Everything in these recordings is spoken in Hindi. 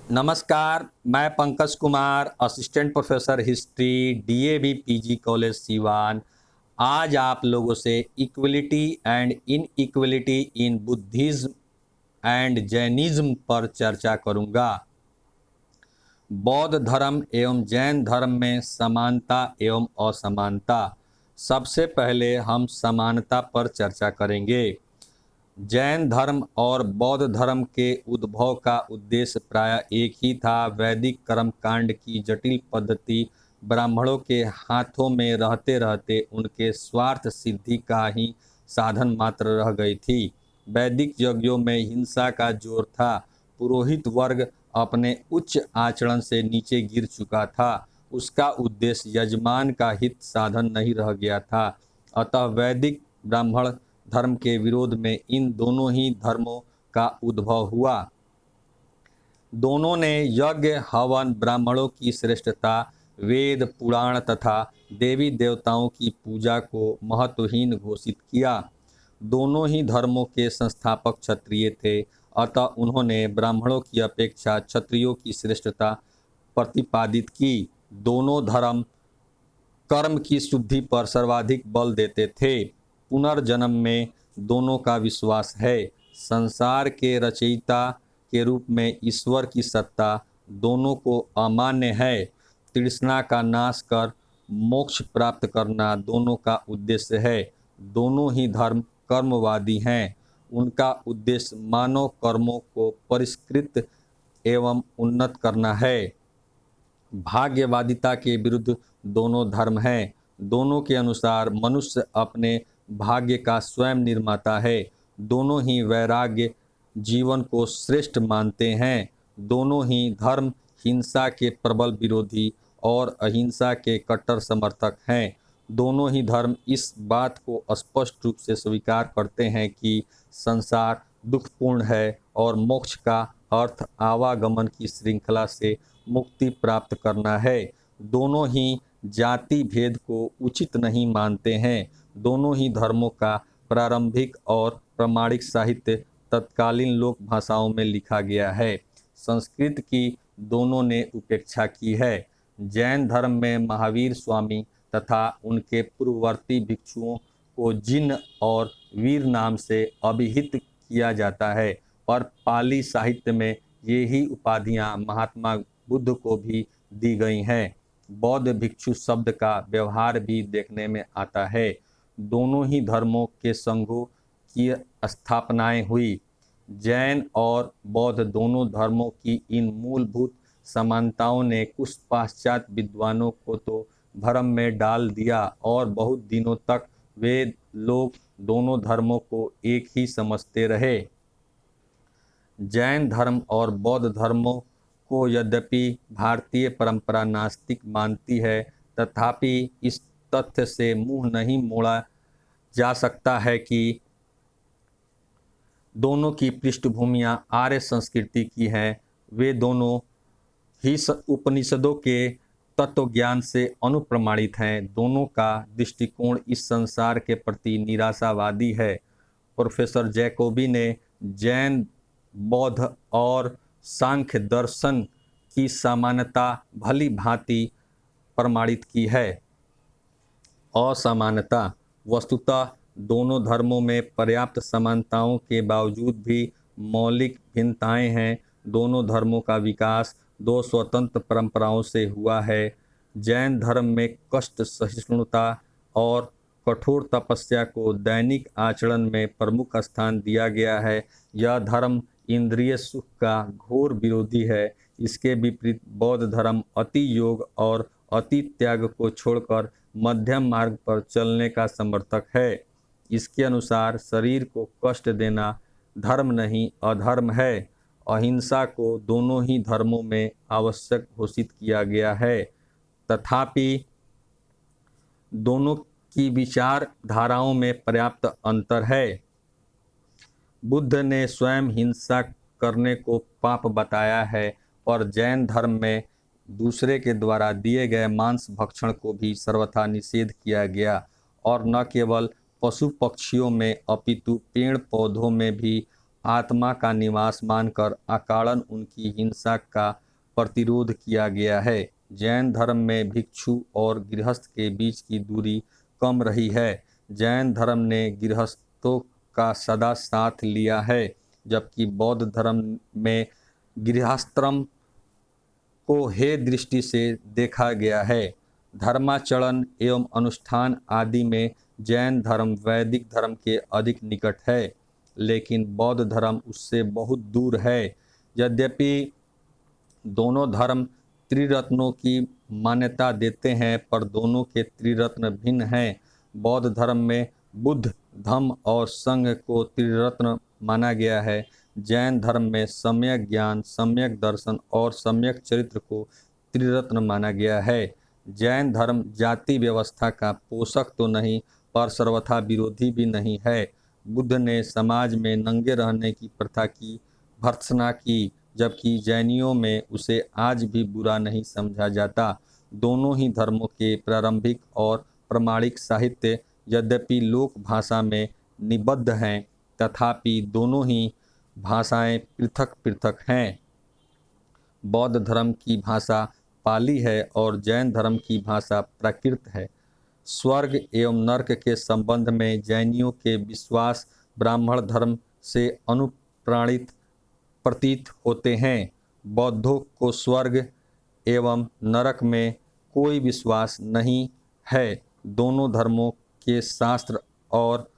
नमस्कार, मैं Pankaj Kumar, assistant professor history, DAV PG college Siwan. आज आप लोगों से equality and inequality in Buddhism and Jainism पर चर्चा करूंगा। बौद्ध धर्म एवं जैन धर्म में समानता एवं असमानता। सबसे पहले हम समानता पर चर्चा करेंगे। जैन धर्म और बौद्ध धर्म के उद्भव का उद्देश्य प्रायः एक ही था। वैदिक कर्मकांड की जटिल पद्धति ब्राह्मणों के हाथों में रहते रहते उनके स्वार्थ सिद्धि का ही साधन मात्र रह गई थी। वैदिक यज्ञों में हिंसा का जोर था। पुरोहित वर्ग अपने उच्च आचरण से नीचे गिर चुका था। उसका उद्देश्य यजमान का हित साधन नहीं रह गया था। अतः वैदिक ब्राह्मण धर्म के विरोध में इन दोनों ही धर्मों का उद्भव हुआ। दोनों ने यज्ञ हवन ब्राह्मणों की श्रेष्ठता, वेद पुराण तथा देवी देवताओं की पूजा को महत्वहीन घोषित किया। दोनों ही धर्मों के संस्थापक क्षत्रिय थे, अतः उन्होंने ब्राह्मणों की अपेक्षा क्षत्रियों की श्रेष्ठता प्रतिपादित की। दोनों धर्म कर्म की शुद्धि पर सर्वाधिक बल देते थे। पुनर्जन्म में दोनों का विश्वास है। संसार के रचयिता के रूप में ईश्वर की सत्ता दोनों को अमान्य है। तृष्णा का नाश कर मोक्ष प्राप्त करना दोनों का उद्देश्य है। दोनों ही धर्म कर्मवादी हैं। उनका उद्देश्य मानव कर्मों को परिष्कृत एवं उन्नत करना है। भाग्यवादिता के विरुद्ध दोनों धर्म हैं। दोनों के अनुसार मनुष्य अपने भाग्य का स्वयं निर्माता है। दोनों ही वैराग्य जीवन को श्रेष्ठ मानते हैं। दोनों ही धर्म हिंसा के प्रबल विरोधी और अहिंसा के कट्टर समर्थक हैं। दोनों ही धर्म इस बात को स्पष्ट रूप से स्वीकार करते हैं कि संसार दुखपूर्ण है और मोक्ष का अर्थ आवागमन की श्रृंखला से मुक्ति प्राप्त करना है। दोनों ही जाति भेद को उचित नहीं मानते हैं। दोनों ही धर्मों का प्रारंभिक और प्रामाणिक साहित्य तत्कालीन लोक भाषाओं में लिखा गया है। संस्कृत की दोनों ने उपेक्षा की है। जैन धर्म में महावीर स्वामी तथा उनके पूर्ववर्ती भिक्षुओं को जिन और वीर नाम से अभिहित किया जाता है, और पाली साहित्य में ये ही उपाधियां महात्मा बुद्ध को भी दी गई हैं। बौद्ध भिक्षु शब्द का व्यवहार भी देखने में आता है। दोनों ही धर्मों के संघों की स्थापनाएं हुई। जैन और बौद्ध दोनों धर्मों की इन मूलभूत समानताओं ने कुछ पाश्चात्य विद्वानों को तो भ्रम में डाल दिया और बहुत दिनों तक वे लोग दोनों धर्मों को एक ही समझते रहे। जैन धर्म और बौद्ध धर्मों को यद्यपि भारतीय परंपरा नास्तिक मानती है, तथापि इस तथ्य से मुंह नहीं मोड़ा जा सकता है कि दोनों की पृष्ठभूमियां आर्य संस्कृति की हैं। वे दोनों ही उपनिषदों के तत्व ज्ञान से अनुप्रमाणित हैं। दोनों का दृष्टिकोण इस संसार के प्रति निराशावादी है। प्रोफेसर जैकोबी ने जैन, बौद्ध और सांख्य दर्शन की समानता भली भांति प्रमाणित की है। असमानता। वस्तुतः दोनों धर्मों में पर्याप्त समानताओं के बावजूद भी मौलिक भिन्नताएं हैं। दोनों धर्मों का विकास दो स्वतंत्र परंपराओं से हुआ है। जैन धर्म में कष्ट सहिष्णुता और कठोर तपस्या को दैनिक आचरण में प्रमुख स्थान दिया गया है। यह धर्म इंद्रिय सुख का घोर विरोधी है। इसके विपरीत बौद्ध धर्म अति योग और अति त्याग को छोड़कर मध्यम मार्ग पर चलने का समर्थक है। इसके अनुसार शरीर को कष्ट देना धर्म नहीं अधर्म है। अहिंसा को दोनों ही धर्मों में आवश्यक घोषित किया गया है। तथापि दोनों की विचारधाराओं में पर्याप्त अंतर है। बुद्ध ने स्वयं हिंसा करने को पाप बताया है, और जैन धर्म में दूसरे के द्वारा दिए गए मांस भक्षण को भी सर्वथा निषेध किया गया। और न केवल पशु पक्षियों में अपितु पेड़ पौधों में भी आत्मा का निवास मानकर अकारण उनकी हिंसा का प्रतिरोध किया गया है। जैन धर्म में भिक्षु और गृहस्थ के बीच की दूरी कम रही है। जैन धर्म ने गृहस्थों का सदा साथ लिया है, जबकि बौद्ध धर्म में गृहस्थ्रम को हे दृष्टि से देखा गया है। धर्माचरण एवं अनुष्ठान आदि में जैन धर्म वैदिक धर्म के अधिक निकट है, लेकिन बौद्ध धर्म उससे बहुत दूर है। यद्यपि दोनों धर्म त्रिरत्नों की मान्यता देते हैं, पर दोनों के त्रिरत्न भिन्न हैं। बौद्ध धर्म में बुद्ध, धम्म और संघ को त्रिरत्न माना गया है। जैन धर्म में सम्यक ज्ञान, सम्यक दर्शन और सम्यक चरित्र को त्रिरत्न माना गया है। जैन धर्म जाति व्यवस्था का पोषक तो नहीं, पर सर्वथा विरोधी भी नहीं है। बुद्ध ने समाज में नंगे रहने की प्रथा की भर्त्सना की, जबकि जैनियों में उसे आज भी बुरा नहीं समझा जाता। दोनों ही धर्मों के प्रारंभिक और प्रमाणिक साहित्य यद्यपि लोक भाषा में निबद्ध हैं, तथापि दोनों ही भाषाएं पृथक पृथक हैं। बौद्ध धर्म की भाषा पाली है और जैन धर्म की भाषा प्राकृत है। स्वर्ग एवं नरक के संबंध में जैनियों के विश्वास ब्राह्मण धर्म से अनुप्राणित प्रतीत होते हैं। बौद्धों को स्वर्ग एवं नरक में कोई विश्वास नहीं है। दोनों धर्मों के शास्त्र और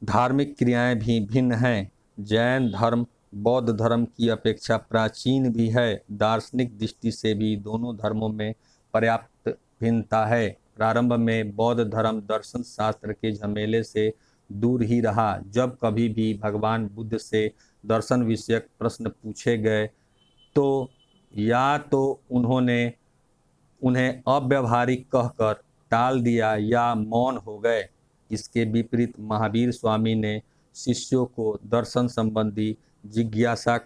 धार्मिक क्रियाएं भी भिन्न हैं। जैन धर्म बौद्ध धर्म की अपेक्षा प्राचीन भी है। दार्शनिक दृष्टि से भी दोनों धर्मों में पर्याप्त भिन्नता है। प्रारंभ में बौद्ध धर्म दर्शन शास्त्र के झमेले से दूर ही रहा। जब कभी भी भगवान बुद्ध से दर्शन विषयक प्रश्न पूछे गए तो या तो उन्होंने उन्हें अव्यवहारिक कहकर टाल दिया या मौन हो गए। इसके विपरीत महावीर स्वामी ने शिष्यों को दर्शन संबंधी जिज्ञासा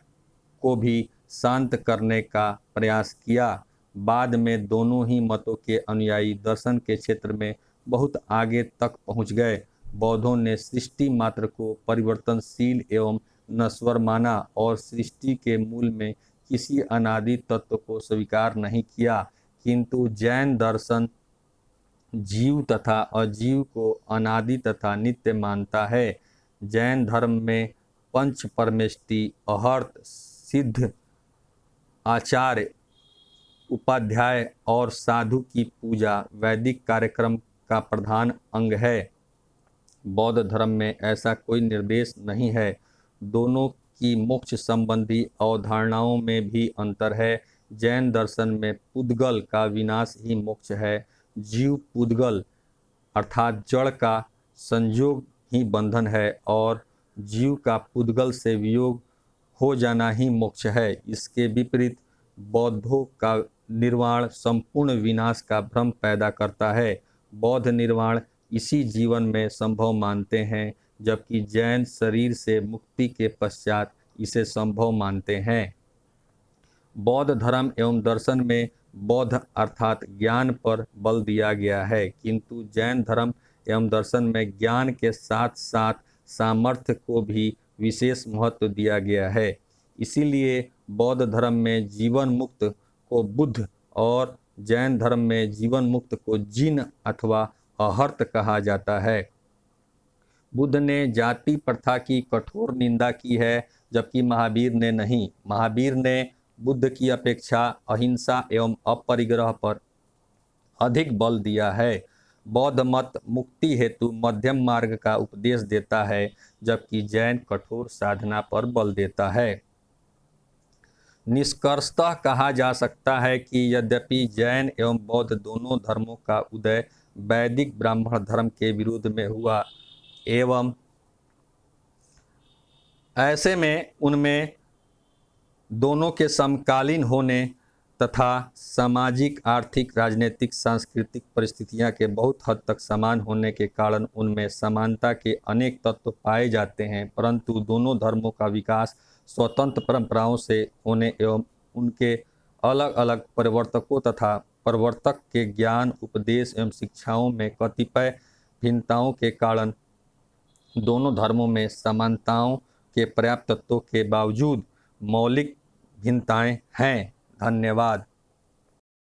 को भी शांत करने का प्रयास किया। बाद में दोनों ही मतों के अनुयायी दर्शन के क्षेत्र में बहुत आगे तक पहुंच गए। बौद्धों ने सृष्टि मात्र को परिवर्तनशील एवं नश्वर माना और सृष्टि के मूल में किसी अनादि तत्व को स्वीकार नहीं किया, किंतु जैन दर्शन जीव तथा अजीव को अनादि तथा नित्य मानता है। जैन धर्म में पंच परमेष्टि, अहर्त, सिद्ध, आचार्य, उपाध्याय और साधु की पूजा वैदिक कार्यक्रम का प्रधान अंग है। बौद्ध धर्म में ऐसा कोई निर्देश नहीं है। दोनों की मोक्ष संबंधी अवधारणाओं में भी अंतर है। जैन दर्शन में पुद्गल का विनाश ही मोक्ष है। जीव पुद्गल अर्थात जड़ का संयोग ही बंधन है और जीव का पुद्गल से वियोग हो जाना ही मोक्ष है। इसके विपरीत बौद्धों का निर्वाण संपूर्ण विनाश का भ्रम पैदा करता है। बौद्ध निर्वाण इसी जीवन में संभव मानते हैं, जबकि जैन शरीर से मुक्ति के पश्चात इसे संभव मानते हैं। बौद्ध धर्म एवं दर्शन में बौद्ध अर्थात ज्ञान पर बल दिया गया है, किंतु जैन धर्म एवं दर्शन में ज्ञान के साथ साथ सामर्थ्य को भी विशेष महत्व दिया गया है। इसीलिए बौद्ध धर्म में जीवन मुक्त को बुद्ध और जैन धर्म में जीवन मुक्त को जिन अथवा अहर्त कहा जाता है। बुद्ध ने जाति प्रथा की कठोर निंदा की है, जबकि महावीर ने नहीं। महावीर ने बुद्ध की अपेक्षा अहिंसा एवं अपरिग्रह पर अधिक बल दिया है। बौद्ध मत मुक्ति हेतु मध्यम मार्ग का उपदेश देता है, जबकि जैन कठोर साधना पर बल देता है। निष्कर्षतः कहा जा सकता है कि यद्यपि जैन एवं बौद्ध दोनों धर्मों का उदय वैदिक ब्राह्मण धर्म के विरोध में हुआ एवं ऐसे में उनमें दोनों के समकालीन होने तथा सामाजिक, आर्थिक, राजनीतिक, सांस्कृतिक परिस्थितियां के बहुत हद तक समान होने के कारण उनमें समानता के अनेक तत्व पाए जाते हैं, परंतु दोनों धर्मों का विकास स्वतंत्र परंपराओं से होने एवं उनके अलग अलग परिवर्तकों तथा प्रवर्तक के ज्ञान, उपदेश एवं शिक्षाओं में कतिपय भिन्नताओं के कारण दोनों धर्मों में समानताओं के पर्याप्त तत्वों के बावजूद मौलिक भिन्नताएं हैं। धन्यवाद।